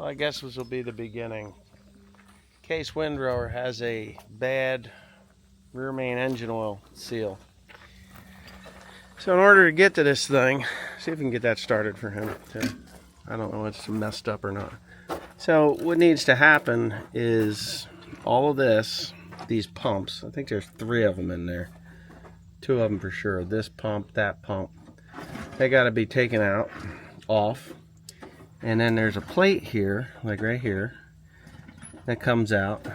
Well, I guess this will be the beginning. Case windrower has a bad rear main engine oil seal. So in order to get to this thing, see if we can get that started for him too. I don't know if it's messed up or not. So what needs to happen is all of this, these pumps, I think there's 3 of them in there. 2 of them for sure. This pump, that pump. They got to be taken out, off. And then there's a plate here, like right here, that comes out.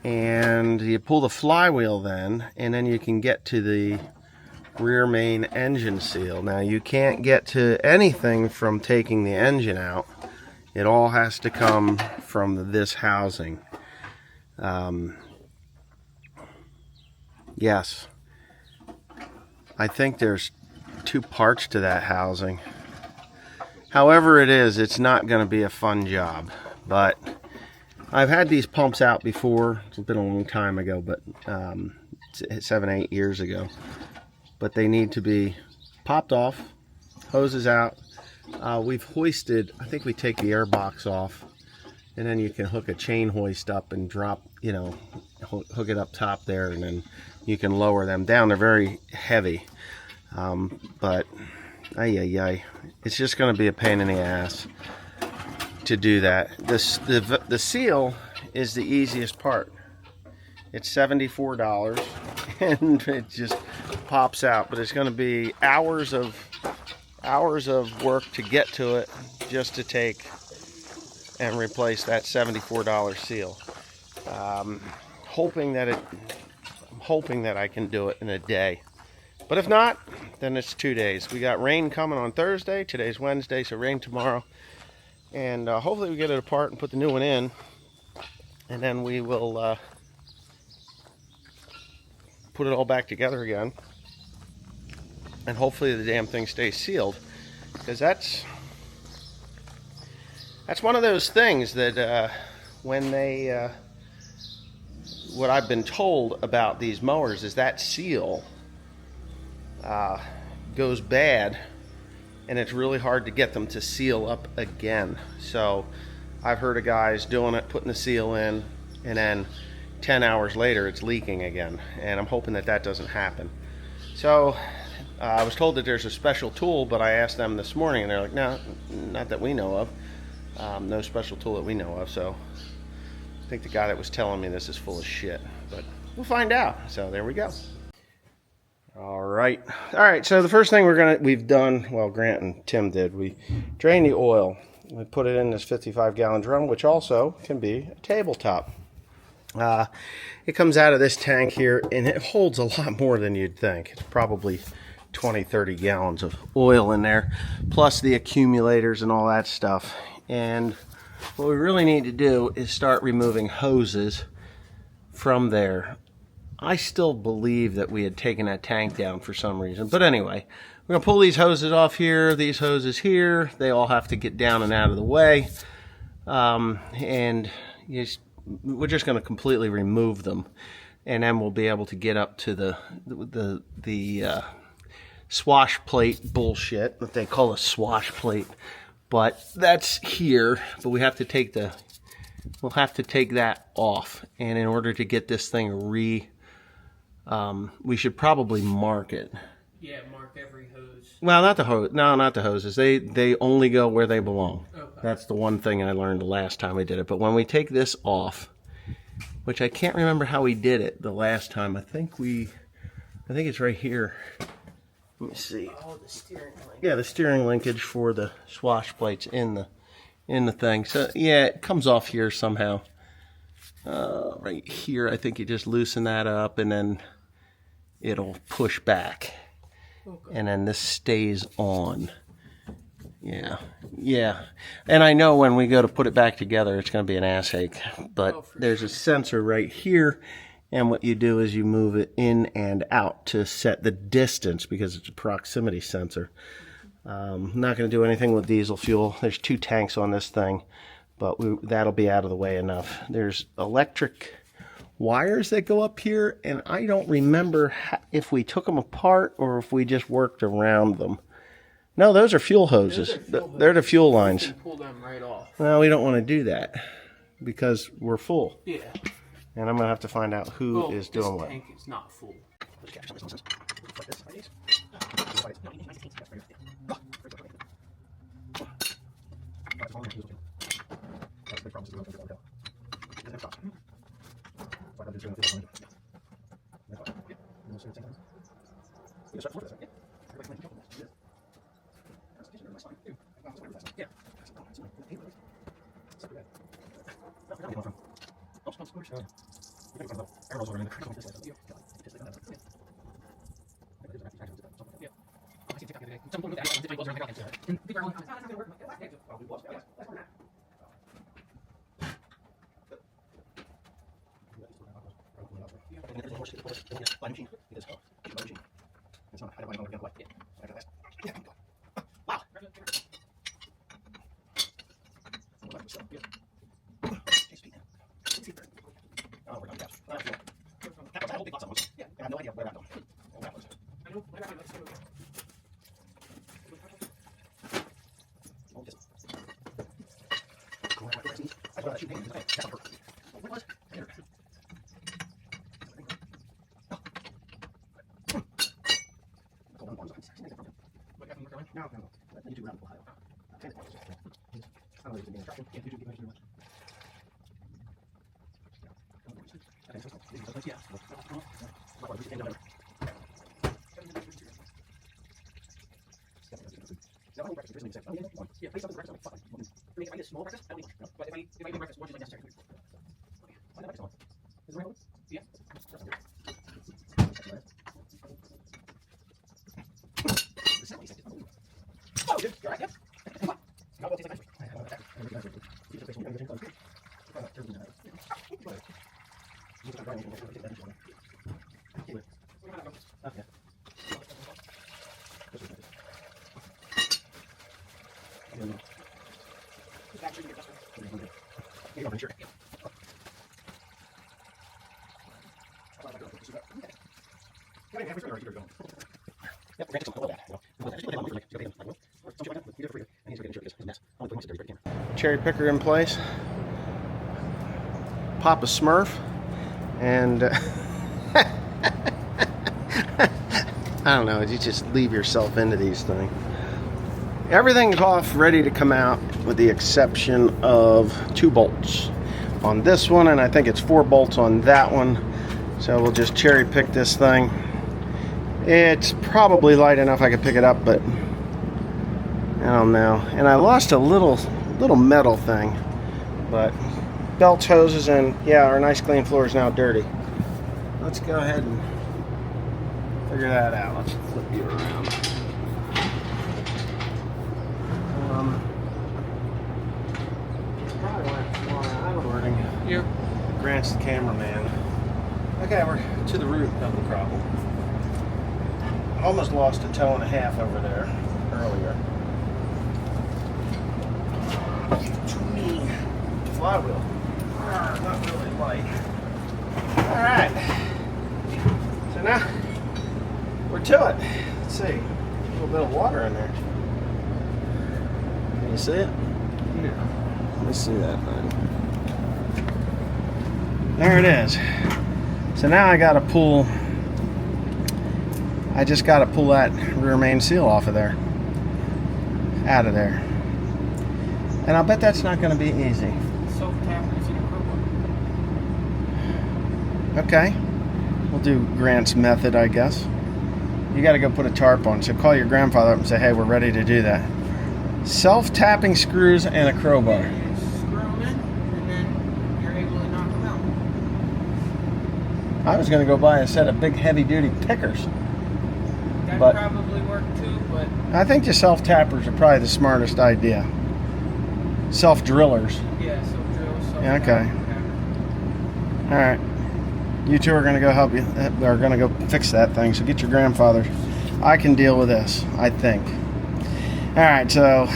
And you pull the flywheel then, and then you can get to the rear main engine seal. Now you can't get to anything from taking the engine out. It all has to come from this housing. Yes. I think there's 2 parts to that housing. However it is, it's not going to be a fun job. But I've had these pumps out before. It's been a long time ago, but 7-8 years ago. But they need to be popped off, hoses out. We've hoisted, I think we take the air box off, and then you can hook a chain hoist up and drop, you know, hook it up top there, and then you can lower them down. They're very heavy, but it's just going to be a pain in the ass to do that. The seal is the easiest part. It's $74 and it just pops out, but it's going to be hours of work to get to it just to take and replace that $74 seal. I'm hoping that I can do it in a day. But if not, then it's 2 days. We got rain coming on Thursday. Today's Wednesday, so rain tomorrow. And hopefully we get it apart and put the new one in. And then we will put it all back together again. And hopefully the damn thing stays sealed. Because that's one of those things that when they... what I've been told about these mowers is that seal goes bad, and it's really hard to get them to seal up again. So I've heard of guys doing it, putting the seal in, and then 10 hours later it's leaking again, and I'm hoping that that doesn't happen. So I was told that there's a special tool, but I asked them this morning and they're like, no, not that we know of. No special tool that we know of. So I think the guy that was telling me this is full of shit, but we'll find out. So there we go. All right, so the first thing we've done, well, Grant and Tim did, we drained the oil. We put it in this 55-gallon drum, which also can be a tabletop. It comes out of this tank here, and it holds a lot more than you'd think. It's probably 20-30 gallons of oil in there, plus the accumulators and all that stuff. And what we really need to do is start removing hoses from there. I still believe that we had taken that tank down for some reason. But anyway, we're going to pull these hoses off here, these hoses here. They all have to get down and out of the way. And we're just going to completely remove them. And then we'll be able to get up to the swash plate bullshit that they call a swash plate. But that's here. But we have to take we'll have to take that off. And in order to get this thing we should probably mark it. Yeah, mark every hose. Well, not the hose. No, not the hoses. They only go where they belong. Okay. That's the one thing I learned the last time we did it. But when we take this off, which I can't remember how we did it the last time. I think it's right here. Let me see. Oh, the steering linkage. Yeah, the steering linkage for the swash plates in the thing. So yeah, it comes off here somehow. Right here, I think you just loosen that up, and then it'll push back. Okay. And then this stays on. Yeah. And I know when we go to put it back together, it's going to be an ass ache. But there's a sensor right here, and what you do is you move it in and out to set the distance because it's a proximity sensor. I'm not going to do anything with diesel fuel. There's 2 tanks on this thing, but that'll be out of the way enough. There's electric wires that go up here, and I don't remember if we took them apart or if we just worked around them. No, those are fuel hoses. They're the fuel lines. Pulled them right off. Well, we don't want to do that because we're full. Yeah. And I'm going to have to find out who is doing what. This tank is not full. Cherry picker in place. Pop a Smurf, and I don't know. You just leave yourself into these things. Everything's off, ready to come out, with the exception of 2 bolts on this one, and I think it's 4 bolts on that one. So we'll just cherry pick this thing. It's probably light enough I could pick it up, but I don't know. And I lost a little metal thing, but belts, hoses, and yeah, our nice clean floor is now dirty. Let's go ahead and figure that out. Let's flip you around. Probably went flying. I'm recording. Here. Grant's the cameraman. Okay, we're to the root of the problem. Almost lost a toe and a half over there earlier. Flywheel. Not really light. Alright. So now we're to it. Let's see. A little bit of water in there. Can you see it? No. Let me see that thing. There it is. So now I gotta pull. I just gotta pull that rear main seal off of there. Out of there. And I'll bet that's not gonna be easy. Okay, we'll do Grant's method, I guess. You got to go put a tarp on, so call your grandfather up and say, hey, we're ready to do that. Self-tapping screws and a crowbar. Yeah, you screw them in, and then you're able to knock them out. I was going to go buy a set of big heavy-duty pickers. That But probably work too, but I think the self-tappers are probably the smartest idea. Self-drillers. yeah, so drill, so Yeah, okay. All right. You two are going to go help you, are going to go fix that thing, so get your grandfather. I can deal with this, I think. All right, so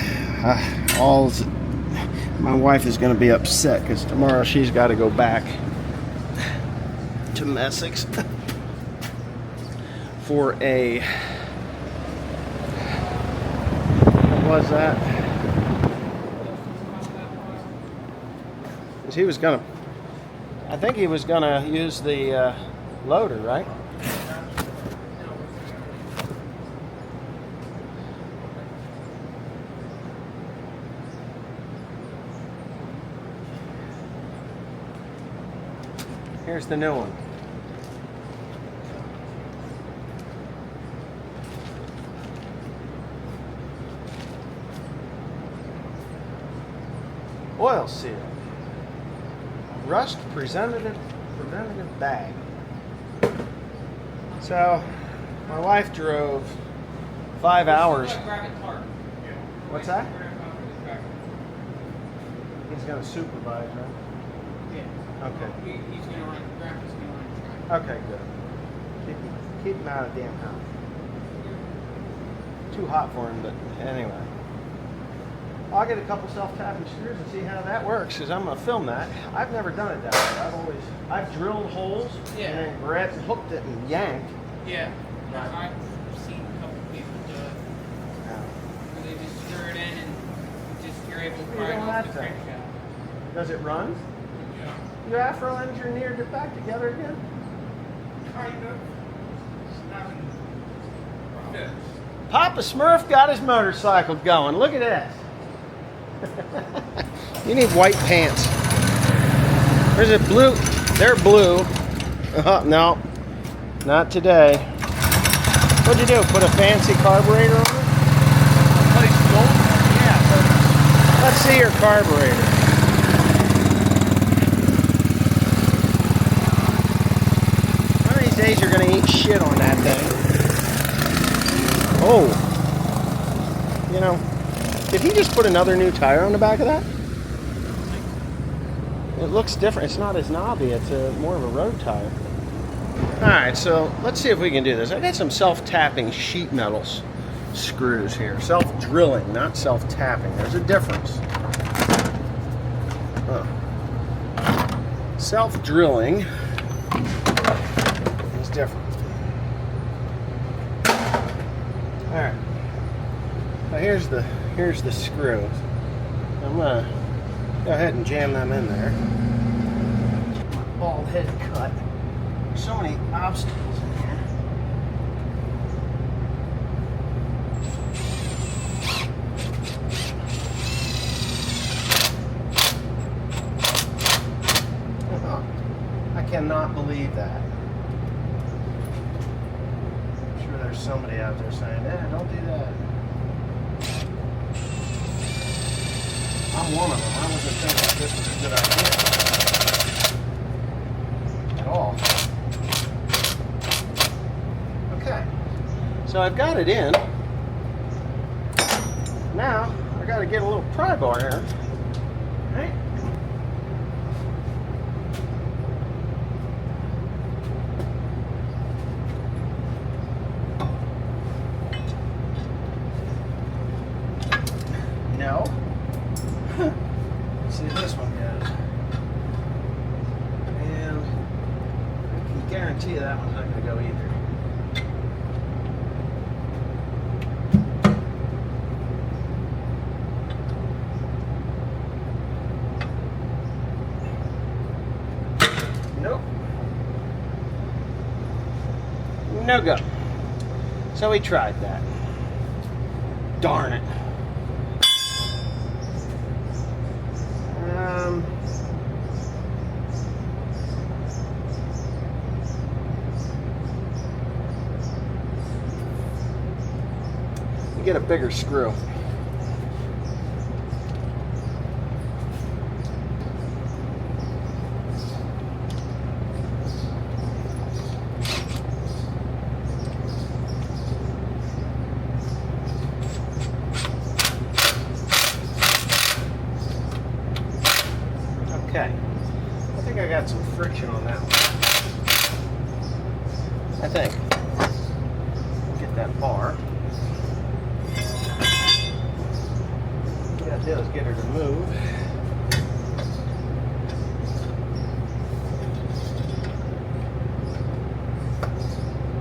my wife is going to be upset because tomorrow she's got to go back to Essex for a, what was that? Because he was gonna, I think he was gonna use the loader, right? Here's the new one. Oil seal. Rust preventative bag. So, my wife drove 5 hours. What's that? He's going to supervise, right? Yeah. Okay. He's going to run. Grandpa's going to run the track. Okay, good. Keep him out of the damn house. Too hot for him, but anyway. I'll get a couple self-tapping screws and see how that works, because I'm going to film that. I've never done it that way. I've drilled holes and then grabbed and hooked it and yanked. Yeah. I've seen a couple people do it. Where they just screw it in and you're able to pry it off the crankshaft. Does it run? Yeah. Your afro engineered it back together again? Kind of. It's nothing. Fixed. Papa Smurf got his motorcycle going. Look at this. You need white pants. Where's it blue? They're blue. No, not today. What'd you do? Put a fancy carburetor on it? Yeah. Let's see your carburetor. One of these days you're going to eat shit on that thing. Oh. You know. Did he just put another new tire on the back of that? It looks different. It's not as knobby. It's more of a road tire. Alright, so let's see if we can do this. I got some self-tapping sheet metal screws here. Self-drilling, not self-tapping. There's a difference. Self-drilling is different. Alright. Now here's the screws. I'm gonna go ahead and jam them in there. Bald head cut. There's so many obstacles in here. I cannot believe that. I'm sure there's somebody out there saying, don't do that. I'm one of them. I wasn't thinking this was a good idea at all. Okay, so I've got it in. Now I got to get a little pry bar here. Right? No. See how this one goes. And I can guarantee you that one's not going to go either. Nope. No go. So we tried that. Darn it. Get a bigger screw. Okay, I think I got some friction on that one. I think. Get that bar. What I do is get her to move.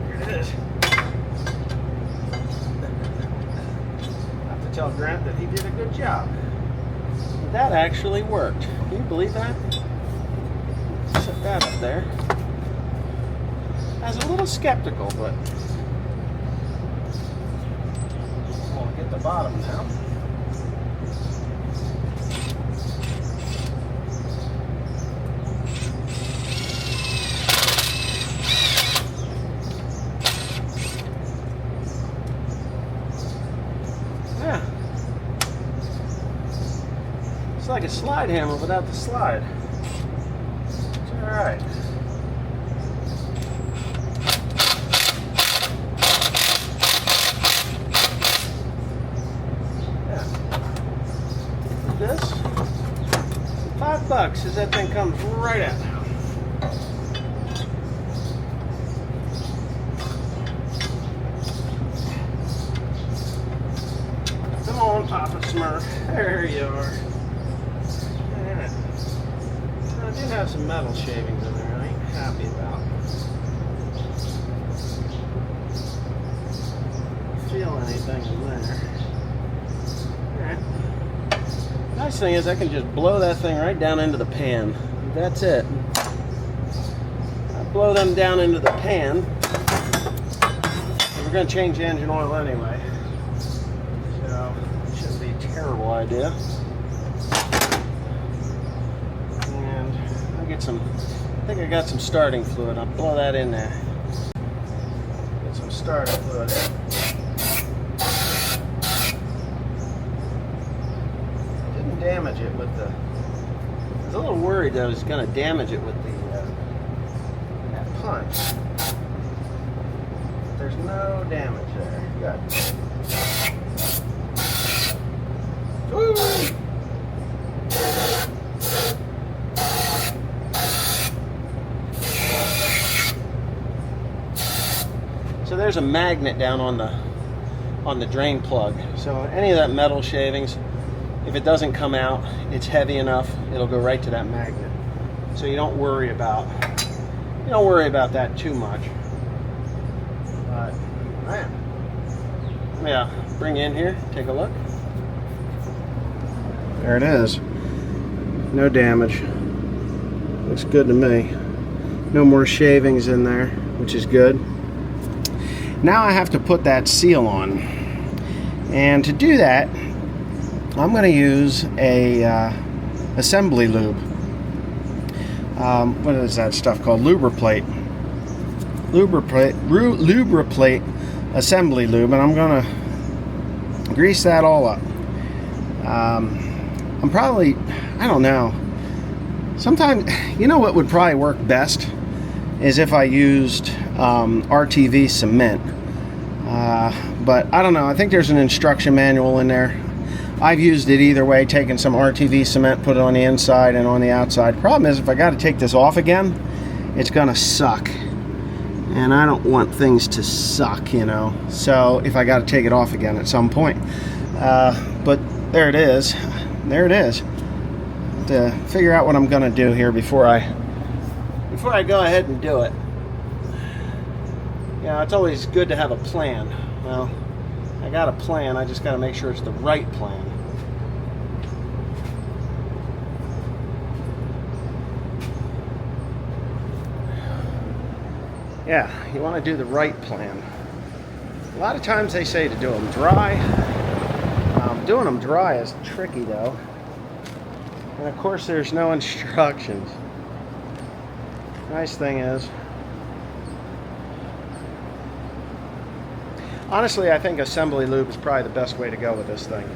Here it is. I have to tell Grant that he did a good job. That actually worked. Can you believe that? Set that up there. I was a little skeptical, but I'll get the bottom now. Yeah. It's like a slide hammer without the slide. It's alright. This $5 as that thing comes right out now. Come on, Papa Smurf. There you are. Yeah. I do have some metal shavings in there I ain't happy about. Feel anything in there. Alright. Nice thing is I can just blow that thing right down into the pan. That's it. I blow them down into the pan. And we're going to change the engine oil anyway. So it shouldn't be a terrible idea. And I'll get some, I think I got some starting fluid. I'll blow that in there. Get some starting fluid in. Damage it with the. I was a little worried that I was going to damage it with the that punch. There's no damage there. Good. Woo! So there's a magnet down on the drain plug. So any of that metal shavings, if it doesn't come out, it's heavy enough, it'll go right to that magnet. So you don't worry about that too much. But man, yeah, bring it in here, take a look. There it is. No damage. Looks good to me. No more shavings in there, which is good. Now I have to put that seal on. And to do that, I'm going to use a assembly lube. What is that stuff called? Lubriplate assembly lube, and I'm going to grease that all up. I'm probably, I don't know. Sometimes, you know what would probably work best is if I used RTV cement. But I don't know. I think there's an instruction manual in there. I've used it either way, taken some RTV cement, put it on the inside and on the outside. Problem is, if I got to take this off again, it's going to suck. And I don't want things to suck, you know. So if I got to take it off again at some point. But there it is. There it is. To figure out what I'm going to do here before I go ahead and do it. Yeah, it's always good to have a plan. Well, I got a plan. I just got to make sure it's the right plan. Yeah, you want to do the right plan. A lot of times they say to do them dry. Doing them dry is tricky though. And of course there's no instructions. Nice thing is, honestly, I think assembly lube is probably the best way to go with this thing.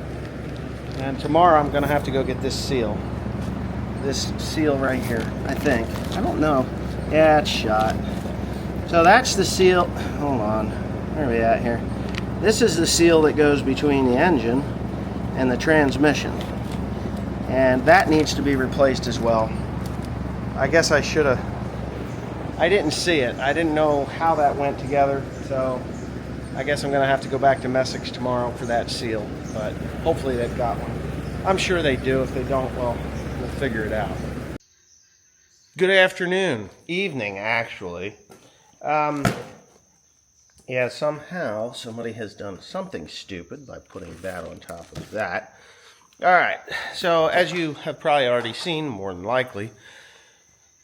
And tomorrow I'm going to have to go get this seal. This seal right here, I think. I don't know. Yeah, it's shot. So that's the seal. Hold on. Where are we at here? This is the seal that goes between the engine and the transmission. And that needs to be replaced as well. I guess I should have. I didn't see it. I didn't know how that went together. So I guess I'm going to have to go back to Messick's tomorrow for that seal. But hopefully they've got one. I'm sure they do. If they don't, well, we'll figure it out. Good afternoon. Evening, actually. Yeah, somehow somebody has done something stupid by putting that on top of that. All right, so as you have probably already seen, more than likely,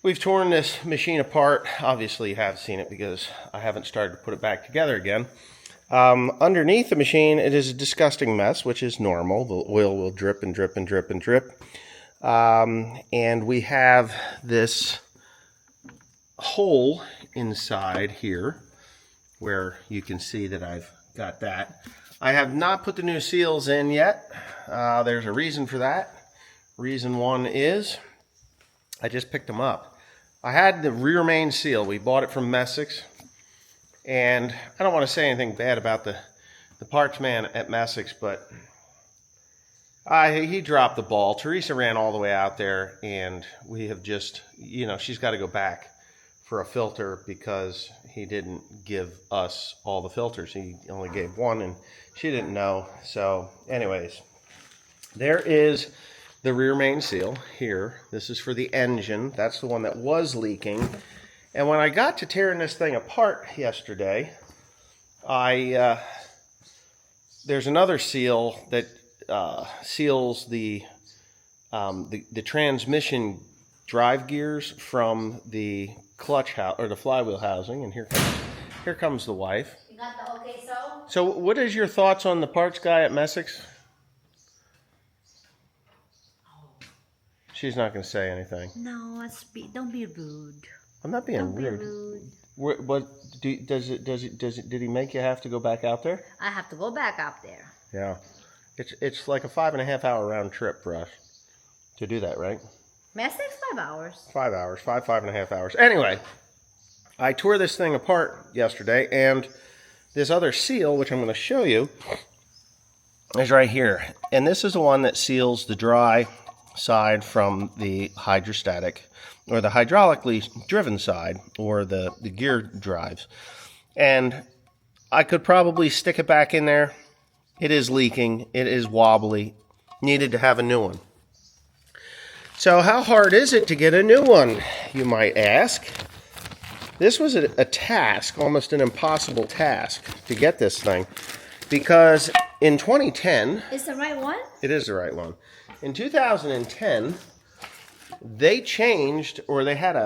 We've torn this machine apart. Obviously you have seen it because I haven't started to put it back together again. Underneath the machine, it is a disgusting mess, which is normal. The oil will drip and drip and drip and drip. And we have this hole inside here where you can see that I've got that. I have not put the new seals in yet. There's a reason for that. Reason one is I just picked them up. I had the rear main seal. We bought it from Messick's. And I don't want to say anything bad about the parts man at Messick's, but he dropped the ball. Teresa ran all the way out there, and we have just, she's got to go back for a filter because he didn't give us all the filters. He only gave one, and she didn't know. So anyways, there is the rear main seal here. This is for the engine. That's the one that was leaking. And when I got to tearing this thing apart yesterday, there's another seal that seals the transmission drive gears from the clutch house or the flywheel housing. And here comes the wife. You got the okay so? So what is your thoughts on the parts guy at Messick's? She's not going to say anything. No, don't be rude. I'm not being rude. Did he make you have to go back out there? I have to go back out there. Yeah. It's like a 5.5 hour round trip for us to do that, right? Messick's 5 hours. 5 hours. 5.5 hours. Anyway, I tore this thing apart yesterday, and this other seal, which I'm going to show you, is right here. And this is the one that seals the dry side from the hydrostatic or the hydraulically driven side, or the gear drives. And I could probably stick it back in there. It is leaking. It is wobbly. Needed to have a new one. So how hard is it to get a new one, you might ask? This was a task, almost an impossible task, to get this thing. Because in 2010... Is the right one? It is the right one. In 2010... they changed, or they had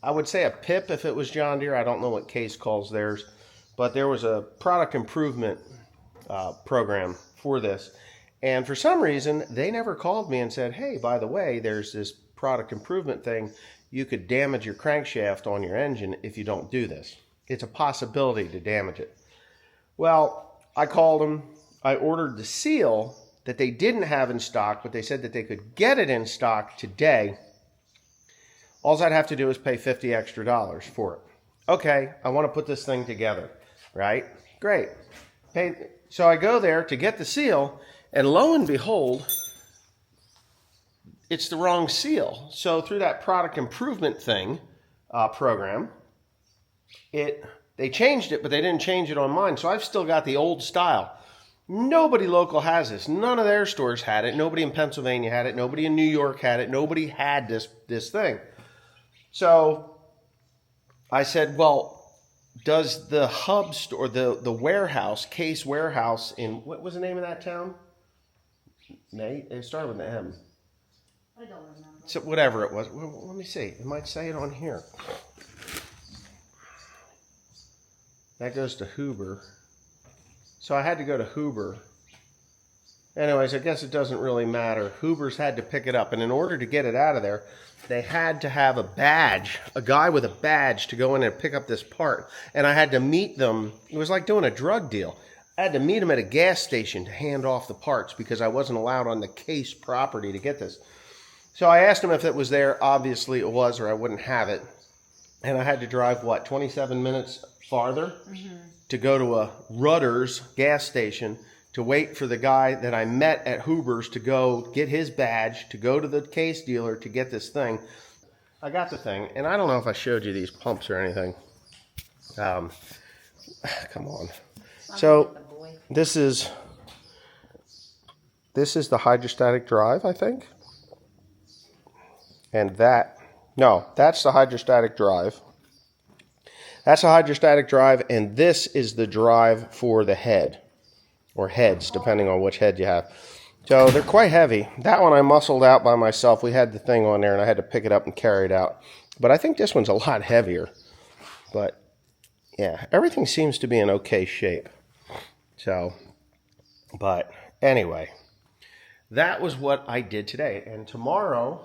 I would say a PIP if it was John Deere. I don't know what Case calls theirs. But there was a product improvement program for this. And for some reason, they never called me and said, hey, by the way, there's this product improvement thing. You could damage your crankshaft on your engine if you don't do this. It's a possibility to damage it. Well, I called them. I ordered the seal that they didn't have in stock, but they said that they could get it in stock today. All I'd have to do is pay $50 extra for it. Okay, I want to put this thing together, right? Great. So I go there to get the seal, and lo and behold, it's the wrong seal. So through that product improvement thing program, they changed it, but they didn't change it on mine. So I've still got the old style. Nobody local has this. None of their stores had it. Nobody in Pennsylvania had it. Nobody in New York had it. Nobody had this thing. So I said, well, does the hub store, the warehouse, Case warehouse in, what was the name of that town? Nate? It started with an M. I don't remember. So whatever it was. Well, let me see. It might say it on here. That goes to Huber. So I had to go to Huber. Anyways, I guess it doesn't really matter. Huber's had to pick it up. And in order to get it out of there, they had to have a badge, a guy with a badge to go in and pick up this part. And I had to meet them. It was like doing a drug deal. I had to meet them at a gas station to hand off the parts because I wasn't allowed on the Case property to get this. So I asked them if it was there. Obviously it was, or I wouldn't have it. And I had to drive, 27 minutes farther to go to a Rutter's gas station to wait for the guy that I met at Huber's to go get his badge, to go to the Case dealer to get this thing. I got the thing, and I don't know if I showed you these pumps or anything. Come on. So this is the hydrostatic drive, I think. And that's the hydrostatic drive. That's a hydrostatic drive, and this is the drive for the head. Or heads, depending on which head you have. So they're quite heavy. That one I muscled out by myself. We had the thing on there, and I had to pick it up and carry it out. But I think this one's a lot heavier. But yeah, everything seems to be in okay shape. So, but anyway, that was what I did today. And tomorrow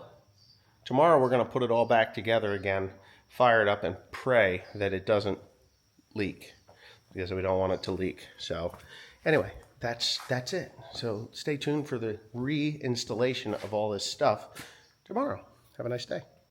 we're going to put it all back together again, fire it up, and pray that it doesn't leak, because we don't want it to leak. So anyway, that's it. So stay tuned for the reinstallation of all this stuff tomorrow. Have a nice day.